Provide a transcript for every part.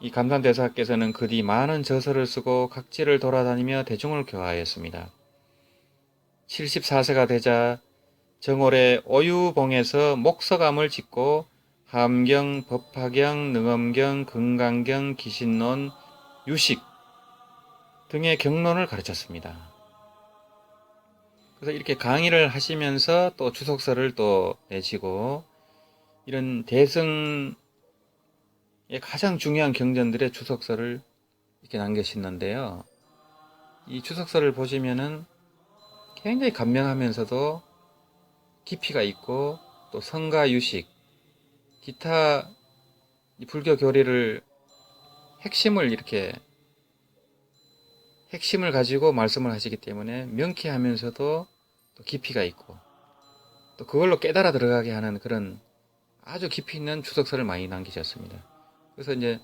이 감산대사께서는 그 뒤 많은 저서를 쓰고 각지를 돌아다니며 대중을 교화하였습니다. 74세가 되자 정월에 오유봉에서 목서감을 짓고 함경, 법화경, 능엄경, 금강경, 기신론, 유식 등의 경론을 가르쳤습니다. 그래서 이렇게 강의를 하시면서 또 주석서를 또 내시고 이런 대승의 가장 중요한 경전들의 주석서를 이렇게 남기셨는데요. 이 주석서를 보시면은 굉장히 간명하면서도 깊이가 있고 또 성가 유식, 기타 불교 교리를 핵심을 가지고 말씀을 하시기 때문에 명쾌하면서도 또 깊이가 있고 또 그걸로 깨달아 들어가게 하는 그런 아주 깊이 있는 주석서를 많이 남기셨습니다. 그래서 이제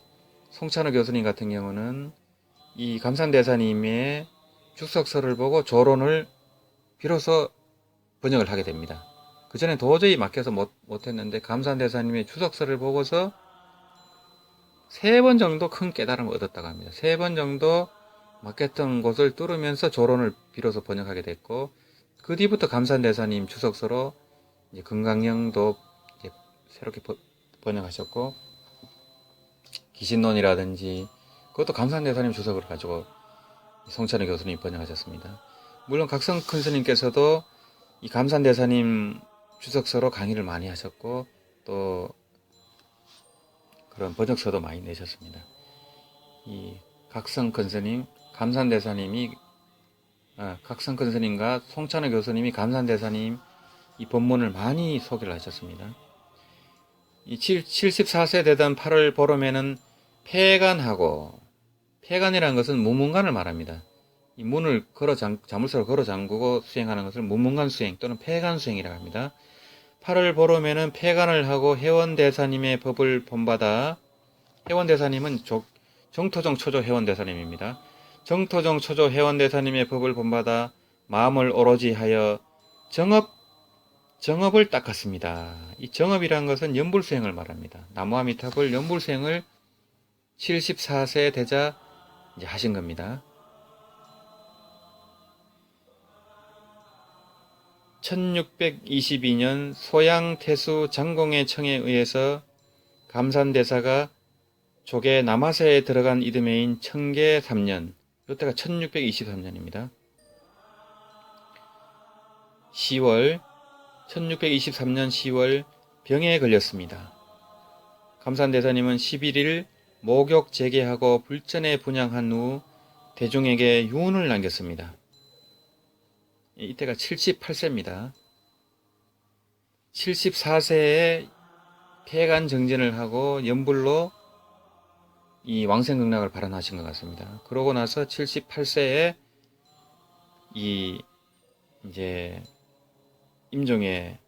송찬호 교수님 같은 경우는 이 감산대사님의 주석서를 보고 조론을 비로소 번역을 하게 됩니다. 그 전에 도저히 막혀서 못했는데 감산대사님의 주석서를 보고서 3번 정도 큰 깨달음을 얻었다고 합니다. 3번 정도 막혔던 곳을 뚫으면서 조론을 비로소 번역하게 됐고 그 뒤부터 감산대사님 주석서로 이제 금강경도 이제 새롭게 번역하셨고 기신론이라든지 그것도 감산대사님 주석을 가지고 송찬호 교수님이 번역하셨습니다. 물론 각성 큰 스님께서도 이 감산대사님 주석서로 강의를 많이 하셨고 또 그런 번역서도 많이 내셨습니다. 이 각성 큰 스님, 감산대사님이 각성 큰 스님과 송찬호 교수님이 감산대사님 이 법문을 많이 소개를 하셨습니다. 이 74세 되던 8월 보름에는 폐간하고 폐간이라는 것은 무문관을 말합니다. 이 문을 자물쇠로 걸어 잠그고 수행하는 것을 무문관 수행 또는 폐간 수행이라고 합니다. 8월 보름에는 폐간을 하고 해원대사님의 법을 본받아 해원대사님은 정토정 초조 해원대사님입니다. 정토정 초조 해원대사님의 법을 본받아 마음을 오로지 하여 정업을 닦았습니다. 이 정업이란 것은 연불수행을 말합니다. 나무아미타불 연불수행을 74세 되자 이제 하신 겁니다. 1622년 소양태수 장공의 청에 의해서 감산대사가 조계 남하세에 들어간 이듬해인 청계 3년, 이때가 1623년입니다. 1623년 10월 병에 걸렸습니다. 감산대사님은 11일 목욕 재개하고 불전에 분향한 후 대중에게 유언을 남겼습니다. 이때가 78세입니다. 74세에 폐간 정진을 하고 연불로 이 왕생극락을 발언하신 것 같습니다. 그러고 나서 78세에 이제 임종에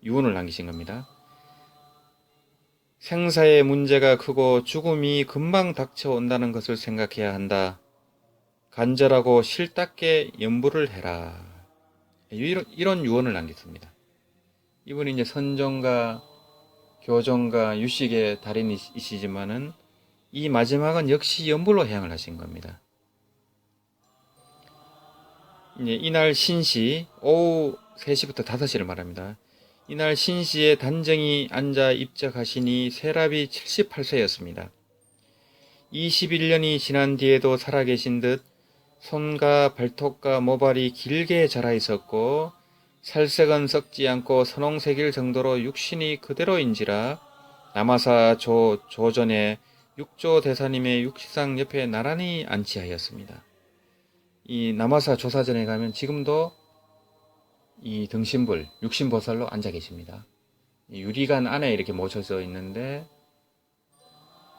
유언을 남기신 겁니다. 생사의 문제가 크고 죽음이 금방 닥쳐온다는 것을 생각해야 한다. 간절하고 실답게 연부를 해라. 이런 유언을 남겼습니다. 이분이 이제 선종과 교종과 유식의 달인이시지만은 이 마지막은 역시 연불로 해양을 하신 겁니다. 이제 이날 신시 오후 3시부터 5시를 말합니다. 이날 신시에 단정히 앉아 입적하시니 세랍이 78세였습니다. 21년이 지난 뒤에도 살아계신 듯 손과 발톱과 모발이 길게 자라 있었고 살색은 썩지 않고 선홍색일 정도로 육신이 그대로인지라 남아사 조전에 육조 대사님의 육시상 옆에 나란히 안치하였습니다. 이 남아사 조사전에 가면 지금도 이 등신불, 육신보살로 앉아 계십니다. 유리관 안에 이렇게 모셔져 있는데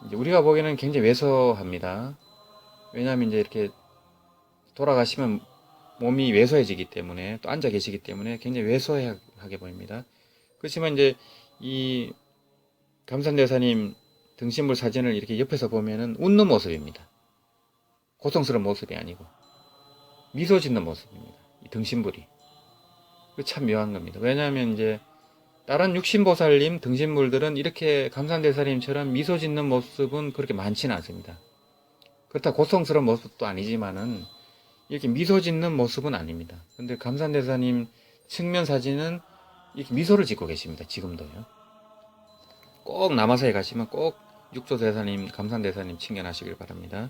이제 우리가 보기에는 굉장히 왜소합니다. 왜냐하면 이제 이렇게 돌아가시면 몸이 왜소해지기 때문에 또 앉아 계시기 때문에 굉장히 왜소하게 보입니다. 그렇지만 이제 이 감산대사님 등신불 사진을 이렇게 옆에서 보면은 웃는 모습입니다. 고통스러운 모습이 아니고 미소 짓는 모습입니다. 이 등신불이 참 묘한 겁니다. 왜냐하면 이제 다른 육신보살님 등신물들은 이렇게 감산대사님처럼 미소 짓는 모습은 그렇게 많지는 않습니다. 그렇다 고통스러운 모습도 아니지만은 이렇게 미소 짓는 모습은 아닙니다. 근데 감산대사님 측면 사진은 이렇게 미소를 짓고 계십니다. 지금도요. 꼭 남아사에 가시면 꼭 육조대사님, 감산대사님 친견하시길 바랍니다.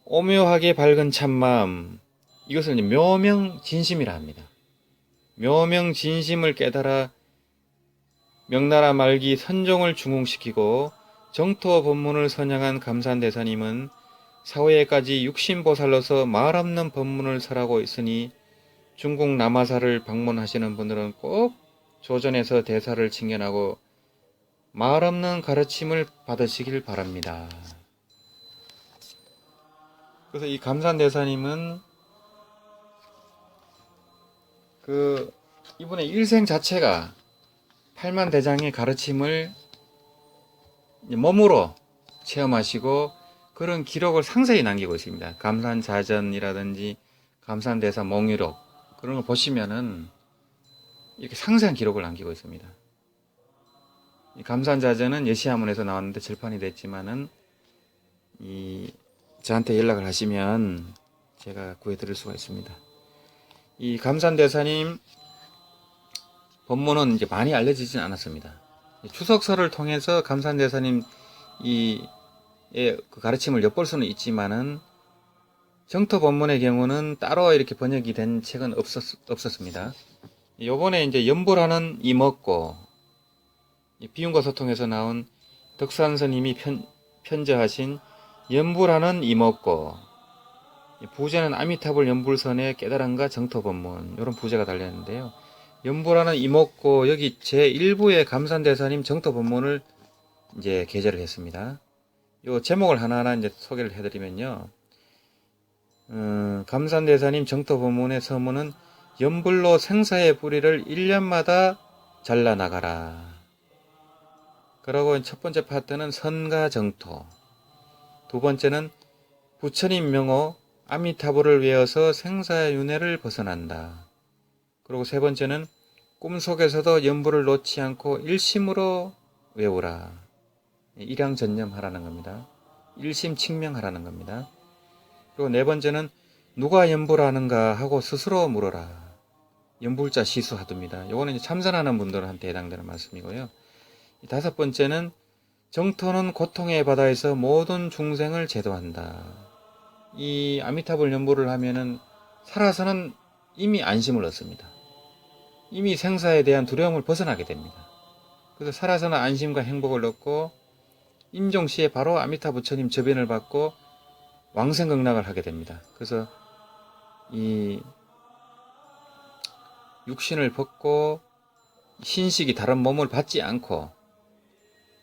오묘하게 밝은 참마음, 이것을 묘명진심이라 합니다. 묘명진심을 깨달아 명나라 말기 선종을 중흥시키고 정토 법문을 선양한 감산대사님은 사후에까지 육신보살로서 말없는 법문을 설하고 있으니 중국 남아사를 방문하시는 분들은 꼭 조전에서 대사를 칭견하고 말없는 가르침을 받으시길 바랍니다. 그래서 이 감산대사님은 이분의 일생 자체가 팔만대장의 가르침을 몸으로 체험하시고 그런 기록을 상세히 남기고 있습니다. 감산자전이라든지 감산대사 몽유록 그런 걸 보시면은 이렇게 상세한 기록을 남기고 있습니다. 이 감산자전은 여시아문에서 나왔는데 절판이 됐지만은 저한테 연락을 하시면 제가 구해드릴 수가 있습니다. 이 감산대사님 법문은 이제 많이 알려지진 않았습니다. 추석설을 통해서 감산대사님 그 가르침을 엿볼 수는 있지만은 정토 법문의 경우는 따로 이렇게 번역이 된 책은 없었습니다. 요번에 이제 연불하는 이먹고 비운과 소통에서 나온 덕산스님이 편저하신 연불하는 이먹고 부제는 아미타불 연불선의 깨달음과 정토 법문 이런 부제가 달렸는데요. 연불하는 이먹고 여기 제1부의 감산대사님 정토 법문을 이제 게재를 했습니다. 요 제목을 하나하나 이제 소개를 해드리면요. 감산대사님 정토 법문의 서문은 연불로 생사의 뿌리를 1년마다 잘라나가라. 그리고 첫 번째 파트는 선가정토, 두 번째는 부처님 명호 아미타불을 외워서 생사의 윤회를 벗어난다. 그리고 세 번째는 꿈속에서도 연불을 놓지 않고 일심으로 외우라. 일양전념하라는 겁니다. 일심칙명하라는 겁니다. 그리고 네 번째는 누가 연불하는가 하고 스스로 물어라. 연불자 시수하두입니다. 요거는 참선하는 분들한테 해당되는 말씀이고요. 다섯 번째는 정토는 고통의 바다에서 모든 중생을 제도한다. 이 아미타불 연불을 하면은 살아서는 이미 안심을 얻습니다. 이미 생사에 대한 두려움을 벗어나게 됩니다. 그래서 살아서는 안심과 행복을 얻고 임종시에 바로 아미타 부처님 저변을 받고 왕생극락을 하게 됩니다. 그래서 이 육신을 벗고 신식이 다른 몸을 받지 않고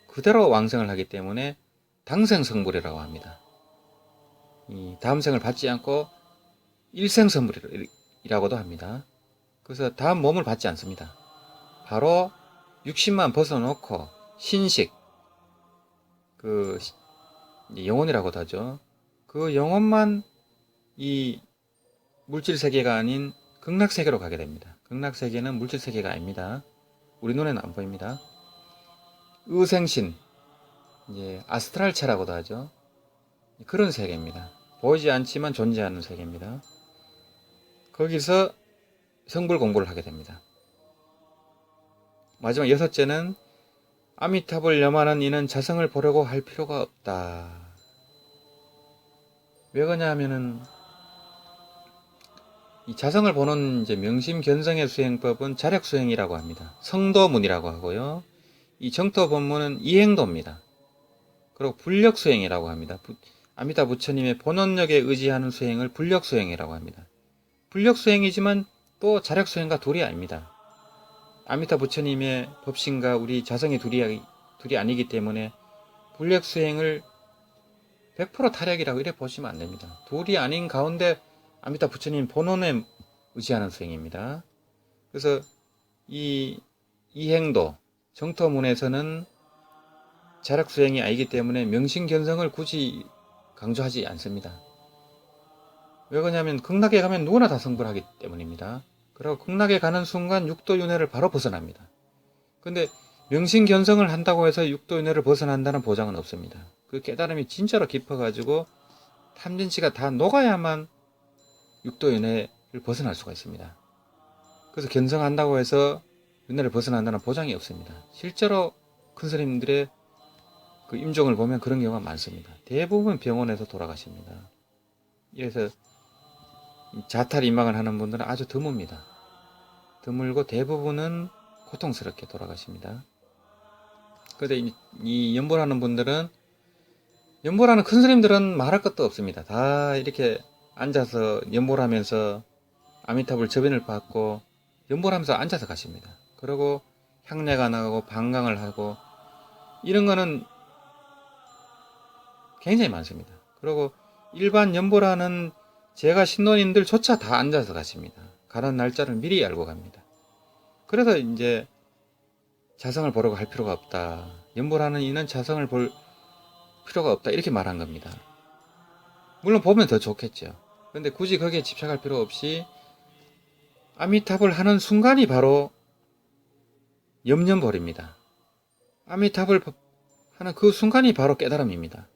그대로 왕생을 하기 때문에 당생성불이라고 합니다. 이 다음 생을 받지 않고 일생성불이라고도 합니다. 그래서 다음 몸을 받지 않습니다. 바로 육신만 벗어놓고 신식, 영혼이라고도 하죠. 그 영혼만 이 물질세계가 아닌 극락세계로 가게 됩니다. 극락세계는 물질세계가 아닙니다. 우리 눈에는 안 보입니다. 의생신, 이제 아스트랄체라고도 하죠. 그런 세계입니다. 보이지 않지만 존재하는 세계입니다. 거기서 성불 공부를 하게 됩니다. 마지막 여섯째는 아미타불 염하는 이는 자성을 보려고 할 필요가 없다. 왜 그러냐 하면은 이 자성을 보는 이제 명심견성의 수행법은 자력수행이라고 합니다. 성도문이라고 하고요. 이 정토 법문은 이행도입니다. 그리고 불력수행이라고 합니다. 아미타 부처님의 본원력에 의지하는 수행을 불력수행이라고 합니다. 불력수행이지만 또 자력수행과 둘이 아닙니다. 아미타 부처님의 법신과 우리 자성이 둘이 아니기 때문에 불력수행을 100% 타력이라고 이래 보시면 안 됩니다. 둘이 아닌 가운데 아미타 부처님 본원에 의지하는 수행입니다. 그래서 이 행도 정토문에서는 자력수행이 아니기 때문에 명심견성을 굳이 강조하지 않습니다. 왜 그러냐면 극락에 가면 누구나 다 성불하기 때문입니다. 그리고 극락에 가는 순간 육도윤회를 바로 벗어납니다. 근데 명심견성을 한다고 해서 육도윤회를 벗어난다는 보장은 없습니다. 그 깨달음이 진짜로 깊어가지고 탐진치가 다 녹아야만 육도윤회를 벗어날 수가 있습니다. 그래서 견성한다고 해서 윤회를 벗어난다는 보장이 없습니다. 실제로 큰 스님들의 그 임종을 보면 그런 경우가 많습니다. 대부분 병원에서 돌아가십니다. 그래서 자탈 임망을 하는 분들은 아주 드뭅니다. 드물고 대부분은 고통스럽게 돌아가십니다. 그런데 이 연보라는 분들은, 연보라는 큰 스님들은 말할 것도 없습니다. 다 이렇게 앉아서 연보를 하면서 아미타불 접인을 받고 연보를 하면서 앉아서 가십니다. 그리고 향내가 나가고 방광을 하고 이런 거는 굉장히 많습니다. 그리고 일반 연보라는 제가 신도님들조차 다 앉아서 가십니다. 가는 날짜를 미리 알고 갑니다. 그래서 이제 자성을 보려고 할 필요가 없다. 연보라는 이는 자성을 볼 필요가 없다. 이렇게 말한 겁니다. 물론 보면 더 좋겠죠. 그런데 굳이 거기에 집착할 필요 없이 아미타불 하는 순간이 바로 염려벌입니다. 아미타불 하는 그 순간이 바로 깨달음입니다.